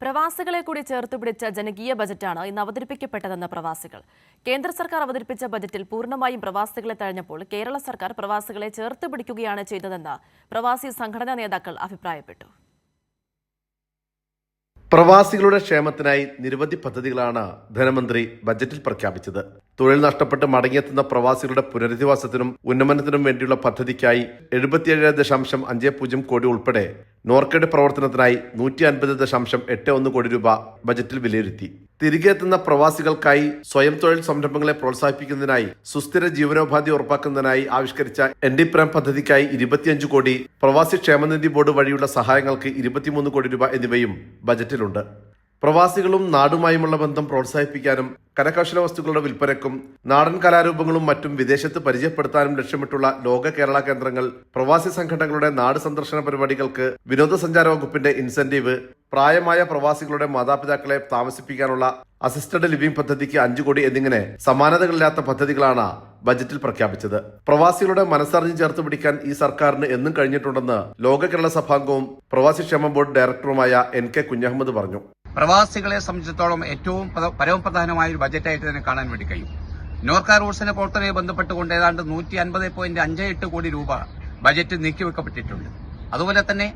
പ്രവാസികളെ കൂടി ചേർത്തുപിടിച്ച ജനകീയ ബജറ്റാണ് ഇന്ന് അവതരിപ്പിക്കപ്പെട്ടതെന്ന് പ്രവാസികൾ. കേന്ദ്ര സർക്കാർ അവതരിപ്പിച്ച ബജറ്റിൽ പൂർണ്ണമായും പ്രവാസികളെ തഴഞ്ഞപ്പോൾ കേരള സർക്കാർ പ്രവാസികളെ ചേർത്തുപിടിക്കുകയാണ് ചെയ്തതെന്ന് പ്രവാസി സംഘടനാ നേതാക്കൾ അഭിപ്രായപ്പെട്ടു. പ്രവാസികളുടെ ക്ഷേമത്തിനായി നിരവധി പദ്ധതികളാണ് ധനമന്ത്രി ബജറ്റിൽ പ്രഖ്യാപിച്ചത്. തൊഴിൽ നഷ്ടപ്പെട്ട് മടങ്ങിയെത്തുന്ന പ്രവാസികളുടെ പുനരധിവാസത്തിനും ഉന്നമനത്തിനും വേണ്ടിയുള്ള പദ്ധതിക്കായി 77.50 കോടി ഉൾപ്പെടെ നോർക്കയുടെ പ്രവർത്തനത്തിനായി 150.81 കോടി രൂപ ബജറ്റിൽ വിലയിരുത്തി. തിരികെ എത്തുന്ന പ്രവാസികൾക്കായി സ്വയം തൊഴിൽ സംരംഭങ്ങളെ പ്രോത്സാഹിപ്പിക്കുന്നതിനായി സുസ്ഥിര ജീവനോപാധി ഉറപ്പാക്കുന്നതിനായി ആവിഷ്കരിച്ച NDPRAM പദ്ധതിക്കായി 25 കോടി, പ്രവാസി ക്ഷേമനിധി ബോർഡ് വഴിയുള്ള സഹായങ്ങൾക്ക് 23 കോടി രൂപ എന്നിവയും ബജറ്റിലുണ്ട്. പ്രവാസികളും നാടുമായുമുള്ള ബന്ധം പ്രോത്സാഹിപ്പിക്കാനും കരകൗശല വസ്തുക്കളുടെ വിൽപ്പനയ്ക്കും നാടൻ കലാരൂപങ്ങളും മറ്റും വിദേശത്ത് പരിചയപ്പെടുത്താനും ലക്ഷ്യമിട്ടുള്ള ലോക കേരള കേന്ദ്രങ്ങൾ, പ്രവാസി സംഘടനകളുടെ നാട് സന്ദർശന പരിപാടികൾക്ക് വിനോദസഞ്ചാര വകുപ്പിന്റെ ഇൻസെന്റീവ്, പ്രായമായ പ്രവാസികളുടെ മാതാപിതാക്കളെ താമസിപ്പിക്കാനുള്ള അസിസ്റ്റഡ് ലിവിംഗ് പദ്ധതിക്ക് 5 കോടി എന്നിങ്ങനെ സമാനതകളില്ലാത്ത പദ്ധതികളാണ് ബജറ്റിൽ പ്രഖ്യാപിച്ചത്. പ്രവാസികളുടെ മനസ്സറിഞ്ഞ് ചേർത്ത് പിടിക്കാൻ ഈ സർക്കാരിന് എന്നും കഴിഞ്ഞിട്ടുണ്ടെന്ന് ലോക കേരള സഭാംഗവും പ്രവാസി ക്ഷേമ ബോർഡ് ഡയറക്ടറുമായ NK കുഞ്ഞഹമ്മദ് പറഞ്ഞു. പ്രവാസികളെ സംബന്ധിച്ചിടത്തോളം ഏറ്റവും പരമപ്രധാനമായ ഒരു ബജറ്റായിട്ട് തന്നെ കാണാൻ വേണ്ടി കഴിയും. നോർക്ക റൂട്ട്സിന്റെ പ്രവർത്തനവുമായി ബന്ധപ്പെട്ടുകൊണ്ട് ഏതാണ്ട് 150.58 കോടി രൂപ ബജറ്റ് നീക്കിവെക്കപ്പെട്ടിട്ടുണ്ട്. അതുപോലെ തന്നെ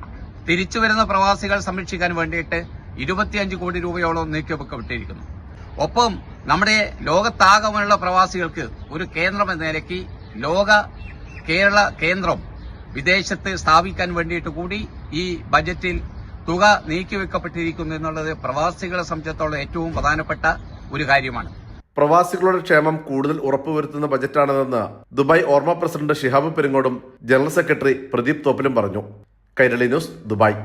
തിരിച്ചുവരുന്ന പ്രവാസികൾ സംരക്ഷിക്കാൻ വേണ്ടിയിട്ട് 25 കോടി രൂപയോളം നീക്കിവെക്കപ്പെട്ടിരിക്കുന്നു. ഒപ്പം നമ്മുടെ ലോകത്താകമാനുള്ള പ്രവാസികൾക്ക് ഒരു കേന്ദ്രം എന്ന നിലയ്ക്ക് കേരള കേന്ദ്രം വിദേശത്ത് സ്ഥാപിക്കാൻ വേണ്ടിയിട്ട് കൂടി ഈ ബജറ്റിൽ തുക നീക്കിവെക്കപ്പെട്ടിരിക്കുന്നു എന്നുള്ളത് പ്രവാസികളെ സംബന്ധിച്ചിടത്തോളം ഏറ്റവും പ്രധാനപ്പെട്ട ഒരു കാര്യമാണ്. പ്രവാസികളുടെ ക്ഷേമം കൂടുതൽ ഉറപ്പുവരുത്തുന്ന ബജറ്റാണിതെന്ന് ദുബായ് ഓർമ്മ പ്രസിഡന്റ് ഷിഹാബ് പെരിങ്ങോടും ജനറൽ സെക്രട്ടറി പ്രദീപ് തോപ്പിലും പറഞ്ഞു. Kairali news, Dubai.